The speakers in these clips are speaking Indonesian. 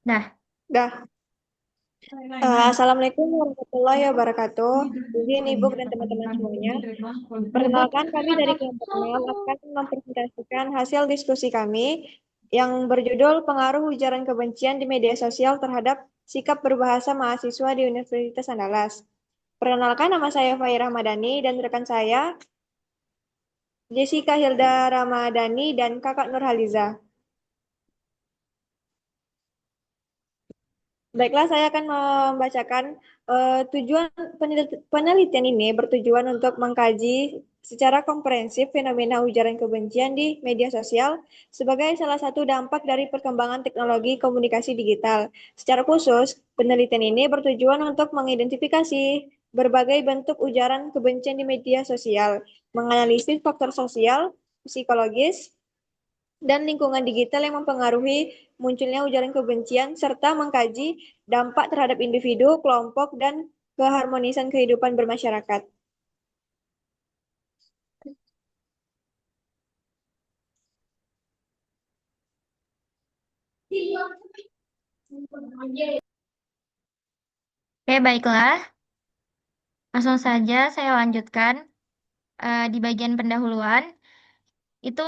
Nah, Dah. Assalamualaikum warahmatullahi wabarakatuh. Izin Ibu dan teman-teman semuanya. Perkenalkan, kami dari kelompok 6 akan mempresentasikan hasil diskusi kami yang berjudul Pengaruh Ujaran Kebencian di Media Sosial terhadap Sikap Berbahasa Mahasiswa di Universitas Andalas. Perkenalkan, nama saya Fairah Madani dan rekan saya Jessica Hilda Ramadhani dan Kakak Nurhaliza. Baiklah, saya akan membacakan tujuan penelitian ini bertujuan untuk mengkaji secara komprehensif fenomena ujaran kebencian di media sosial sebagai salah satu dampak dari perkembangan teknologi komunikasi digital. Secara khusus, penelitian ini bertujuan untuk mengidentifikasi berbagai bentuk ujaran kebencian di media sosial, menganalisis faktor sosial, psikologis, dan lingkungan digital yang mempengaruhi munculnya ujaran kebencian, serta mengkaji dampak terhadap individu, kelompok, dan keharmonisan kehidupan bermasyarakat. oke baiklah. Langsung saja saya lanjutkan di bagian pendahuluan. Itu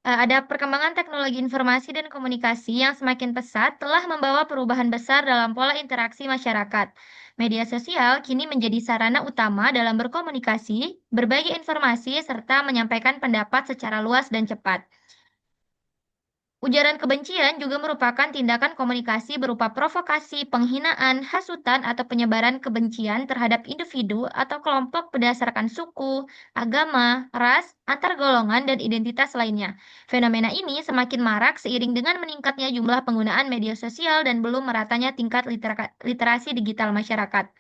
ada perkembangan teknologi informasi dan komunikasi yang semakin pesat telah membawa perubahan besar dalam pola interaksi masyarakat. Media sosial kini menjadi sarana utama dalam berkomunikasi, berbagi informasi, serta menyampaikan pendapat secara luas dan cepat. Ujaran kebencian juga merupakan tindakan komunikasi berupa provokasi, penghinaan, hasutan, atau penyebaran kebencian terhadap individu atau kelompok berdasarkan suku, agama, ras, antar golongan, dan identitas lainnya. Fenomena ini semakin marak seiring dengan meningkatnya jumlah penggunaan media sosial dan belum meratanya tingkat literasi digital masyarakat.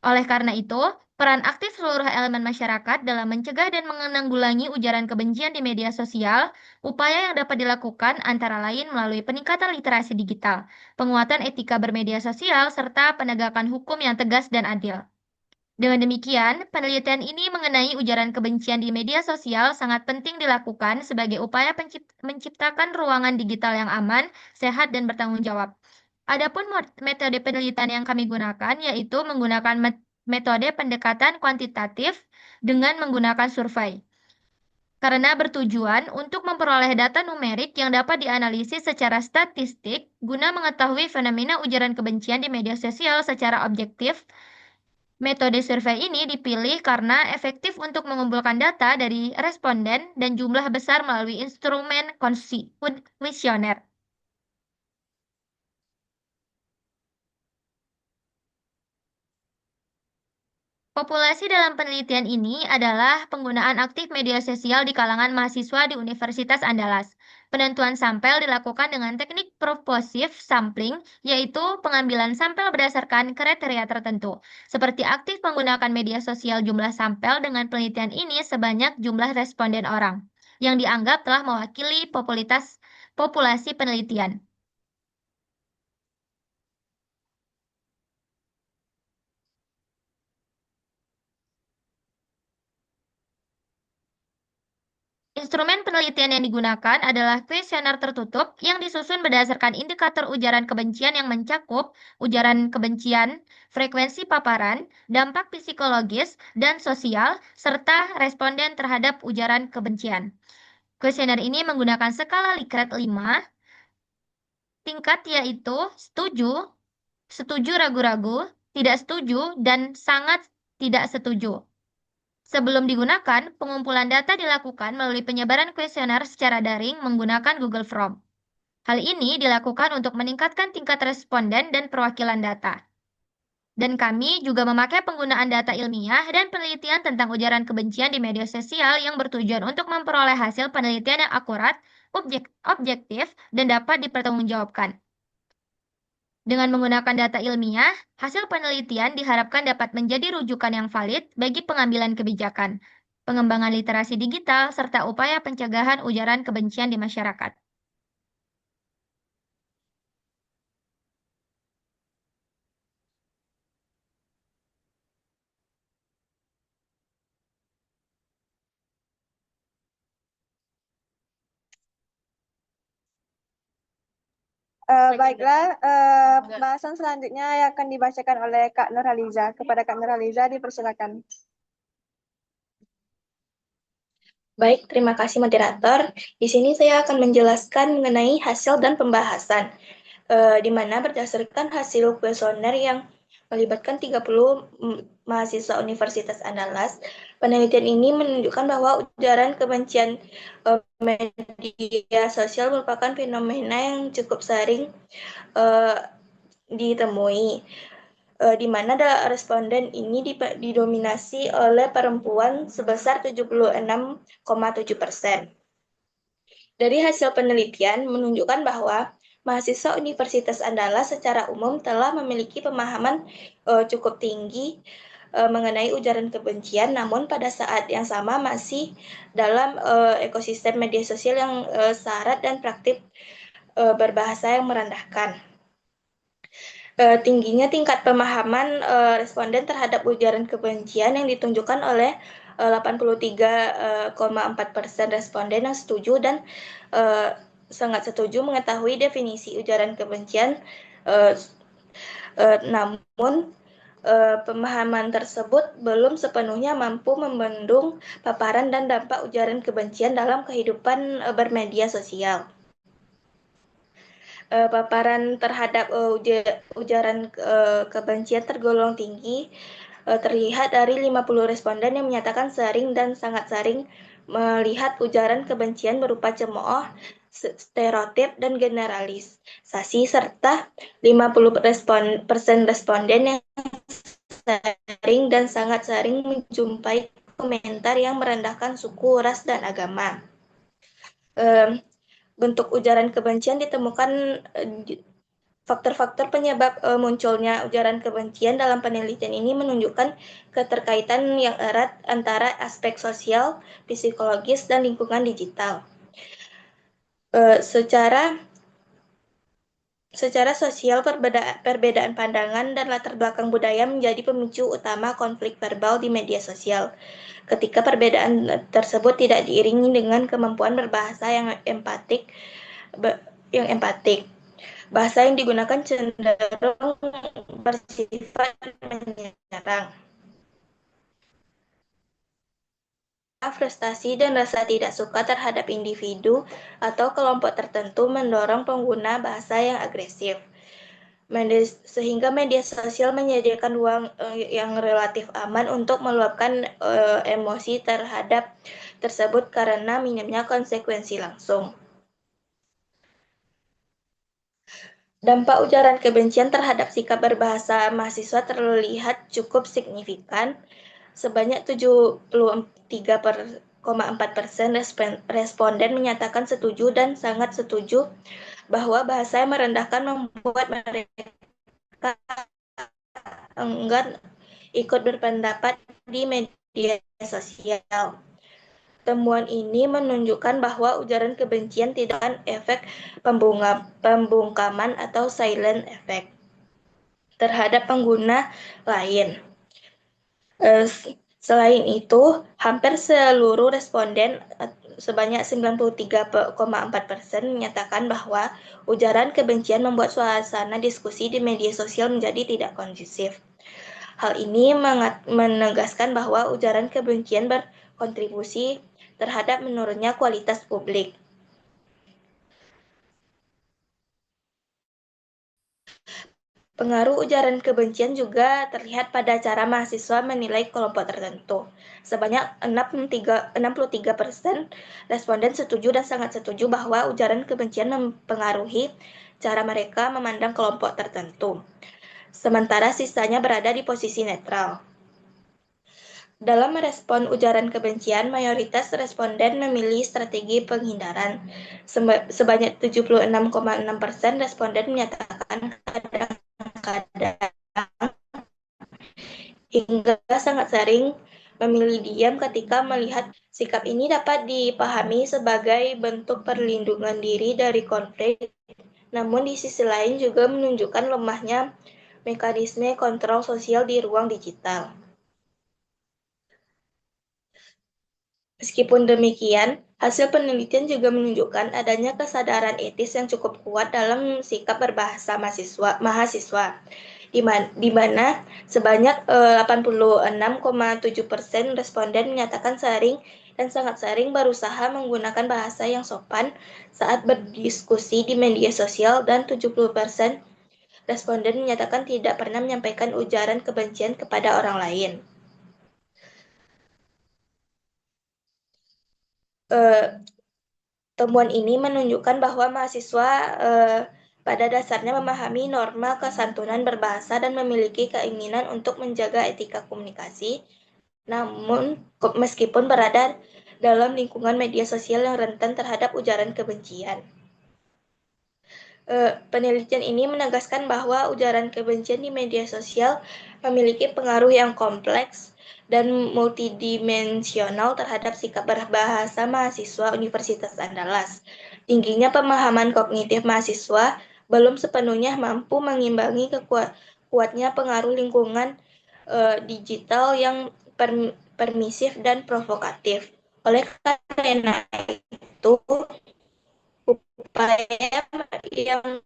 Oleh karena itu, peran aktif seluruh elemen masyarakat dalam mencegah dan menanggulangi ujaran kebencian di media sosial, upaya yang dapat dilakukan antara lain melalui peningkatan literasi digital, penguatan etika bermedia sosial, serta penegakan hukum yang tegas dan adil. Dengan demikian, penelitian ini mengenai ujaran kebencian di media sosial sangat penting dilakukan sebagai upaya menciptakan ruangan digital yang aman, sehat, dan bertanggung jawab. Adapun metode penelitian yang kami gunakan yaitu menggunakan metode pendekatan kuantitatif dengan menggunakan survei. Karena bertujuan untuk memperoleh data numerik yang dapat dianalisis secara statistik guna mengetahui fenomena ujaran kebencian di media sosial secara objektif. Metode survei ini dipilih karena efektif untuk mengumpulkan data dari responden dan jumlah besar melalui instrumen kuesioner. Populasi dalam penelitian ini adalah penggunaan aktif media sosial di kalangan mahasiswa di Universitas Andalas. Penentuan sampel dilakukan dengan teknik proposif sampling, yaitu pengambilan sampel berdasarkan kriteria tertentu. Seperti aktif menggunakan media sosial, jumlah sampel dengan penelitian ini sebanyak jumlah responden orang, yang dianggap telah mewakili populasi penelitian. Instrumen penelitian yang digunakan adalah kuesioner tertutup yang disusun berdasarkan indikator ujaran kebencian yang mencakup ujaran kebencian, frekuensi paparan, dampak psikologis dan sosial, serta responden terhadap ujaran kebencian. Kuesioner ini menggunakan skala Likert 5 tingkat, yaitu setuju, setuju ragu-ragu, tidak setuju, dan sangat tidak setuju. Sebelum digunakan, pengumpulan data dilakukan melalui penyebaran kuesioner secara daring menggunakan Google Form. Hal ini dilakukan untuk meningkatkan tingkat responden dan perwakilan data. Dan kami juga memakai penggunaan data ilmiah dan penelitian tentang ujaran kebencian di media sosial yang bertujuan untuk memperoleh hasil penelitian yang akurat, objektif, dan dapat dipertanggungjawabkan. Dengan menggunakan data ilmiah, hasil penelitian diharapkan dapat menjadi rujukan yang valid bagi pengambilan kebijakan, pengembangan literasi digital, serta upaya pencegahan ujaran kebencian di masyarakat. Baiklah, bahasan selanjutnya yang akan dibacakan oleh Kak Nurhaliza. Kepada Kak Nurhaliza dipersilakan. Baik, terima kasih moderator. Di sini saya akan menjelaskan mengenai hasil dan pembahasan, di mana berdasarkan hasil kuesioner yang melibatkan 30 mahasiswa Universitas Andalas, penelitian ini menunjukkan bahwa ujaran kebencian media sosial merupakan fenomena yang cukup sering ditemui, di mana responden ini didominasi oleh perempuan sebesar 76,7%. Dari hasil penelitian menunjukkan bahwa mahasiswa Universitas Andalas secara umum telah memiliki pemahaman cukup tinggi mengenai ujaran kebencian, namun pada saat yang sama masih dalam ekosistem media sosial yang syarat dan praktik berbahasa yang merendahkan. Tingginya tingkat pemahaman responden terhadap ujaran kebencian yang ditunjukkan oleh 83,4% responden yang setuju dan sangat setuju mengetahui definisi ujaran kebencian, namun pemahaman tersebut belum sepenuhnya mampu membendung paparan dan dampak ujaran kebencian dalam kehidupan bermedia sosial. Paparan terhadap ujaran kebencian tergolong tinggi terlihat dari 50 responden yang menyatakan sering dan sangat sering melihat ujaran kebencian berupa cemooh, stereotip, dan generalisasi, serta 50% responden yang sering dan sangat sering menjumpai komentar yang merendahkan suku, ras, dan agama. Bentuk ujaran kebencian ditemukan faktor-faktor penyebab munculnya ujaran kebencian dalam penelitian ini menunjukkan keterkaitan yang erat antara aspek sosial, psikologis, dan lingkungan digital. Secara sosial, perbedaan pandangan dan latar belakang budaya menjadi pemicu utama konflik verbal di media sosial. Ketika perbedaan tersebut tidak diiringi dengan kemampuan berbahasa yang empatik, bahasa yang digunakan cenderung bersifat menyerang. Frustasi dan rasa tidak suka terhadap individu atau kelompok tertentu mendorong pengguna bahasa yang agresif. Sehingga media sosial menyediakan ruang yang relatif aman untuk meluapkan emosi terhadap tersebut karena minimnya konsekuensi langsung. Dampak ujaran kebencian terhadap sikap berbahasa mahasiswa terlihat cukup signifikan. Sebanyak 73,4% responden menyatakan setuju dan sangat setuju bahwa bahasa yang merendahkan membuat mereka enggan ikut berpendapat di media sosial. Temuan ini menunjukkan bahwa ujaran kebencian tidak akan efek pembungkaman atau silent effect terhadap pengguna lain. Selain itu, hampir seluruh responden sebanyak 93,4% menyatakan bahwa ujaran kebencian membuat suasana diskusi di media sosial menjadi tidak kondusif. Hal ini menegaskan bahwa ujaran kebencian berkontribusi terhadap menurunnya kualitas publik. Pengaruh ujaran kebencian juga terlihat pada cara mahasiswa menilai kelompok tertentu. Sebanyak 63% responden setuju dan sangat setuju bahwa ujaran kebencian mempengaruhi cara mereka memandang kelompok tertentu. Sementara sisanya berada di posisi netral. Dalam merespon ujaran kebencian, mayoritas responden memilih strategi penghindaran. Sebanyak 76,6% responden menyatakan kadang-kadang hingga sangat sering memilih diam ketika melihat sikap ini dapat dipahami sebagai bentuk perlindungan diri dari konflik, namun di sisi lain juga menunjukkan lemahnya mekanisme kontrol sosial di ruang digital. Meskipun demikian, hasil penelitian juga menunjukkan adanya kesadaran etis yang cukup kuat dalam sikap berbahasa mahasiswa, di mana sebanyak 86,7% responden menyatakan sering dan sangat sering berusaha menggunakan bahasa yang sopan saat berdiskusi di media sosial, dan 70% responden menyatakan tidak pernah menyampaikan ujaran kebencian kepada orang lain. Temuan ini menunjukkan bahwa mahasiswa pada dasarnya memahami norma kesantunan berbahasa dan memiliki keinginan untuk menjaga etika komunikasi. Namun, meskipun berada dalam lingkungan media sosial yang rentan terhadap ujaran kebencian. Penelitian ini menegaskan bahwa ujaran kebencian di media sosial memiliki pengaruh yang kompleks dan multidimensional terhadap sikap berbahasa mahasiswa Universitas Andalas. Tingginya pemahaman kognitif mahasiswa belum sepenuhnya mampu mengimbangi kuatnya pengaruh lingkungan digital yang permisif dan provokatif. Oleh karena itu, upaya yang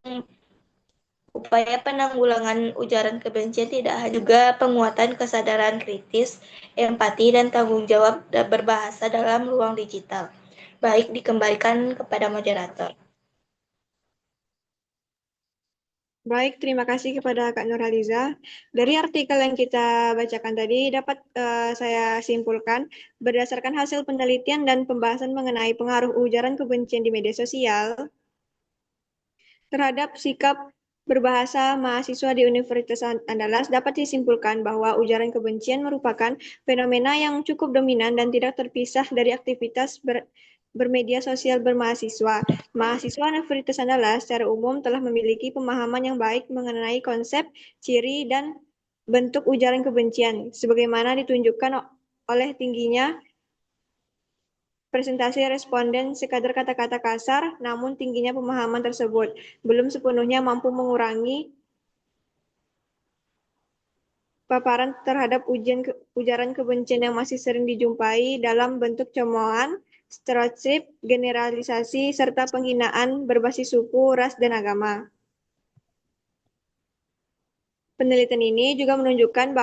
upaya penanggulangan ujaran kebencian tidak hanya juga penguatan kesadaran kritis, empati, dan tanggung jawab berbahasa dalam ruang digital. Baik, dikembalikan kepada moderator. Baik, terima kasih kepada Kak Nurhaliza. Dari artikel yang kita bacakan tadi dapat saya simpulkan berdasarkan hasil penelitian dan pembahasan mengenai pengaruh ujaran kebencian di media sosial terhadap sikap berbahasa mahasiswa di Universitas Andalas, dapat disimpulkan bahwa ujaran kebencian merupakan fenomena yang cukup dominan dan tidak terpisah dari aktivitas bermedia sosial bermahasiswa. Mahasiswa Universitas Andalas secara umum telah memiliki pemahaman yang baik mengenai konsep, ciri, dan bentuk ujaran kebencian, sebagaimana ditunjukkan oleh tingginya presentasi responden sekadar kata-kata kasar, namun tingginya pemahaman tersebut belum sepenuhnya mampu mengurangi paparan terhadap ujaran kebencian yang masih sering dijumpai dalam bentuk cemoohan, stereotip, generalisasi, serta penghinaan berbasis suku, ras, dan agama. Penelitian ini juga menunjukkan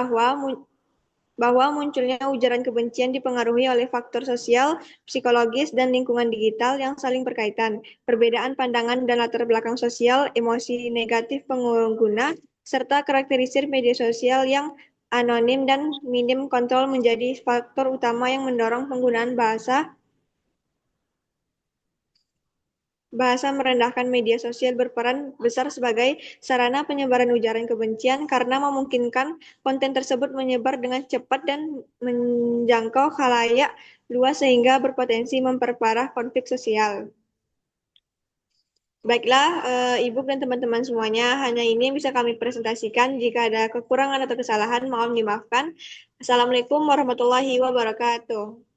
bahwa munculnya ujaran kebencian dipengaruhi oleh faktor sosial, psikologis, dan lingkungan digital yang saling berkaitan. Perbedaan pandangan dan latar belakang sosial, emosi negatif pengguna, serta karakteristik media sosial yang anonim dan minim kontrol menjadi faktor utama yang mendorong penggunaan bahasa merendahkan. Media sosial berperan besar sebagai sarana penyebaran ujaran kebencian karena memungkinkan konten tersebut menyebar dengan cepat dan menjangkau khalayak luas sehingga berpotensi memperparah konflik sosial. Baiklah, Ibu dan teman-teman semuanya, hanya ini yang bisa kami presentasikan. Jika ada kekurangan atau kesalahan, mohon dimaafkan. Assalamualaikum warahmatullahi wabarakatuh.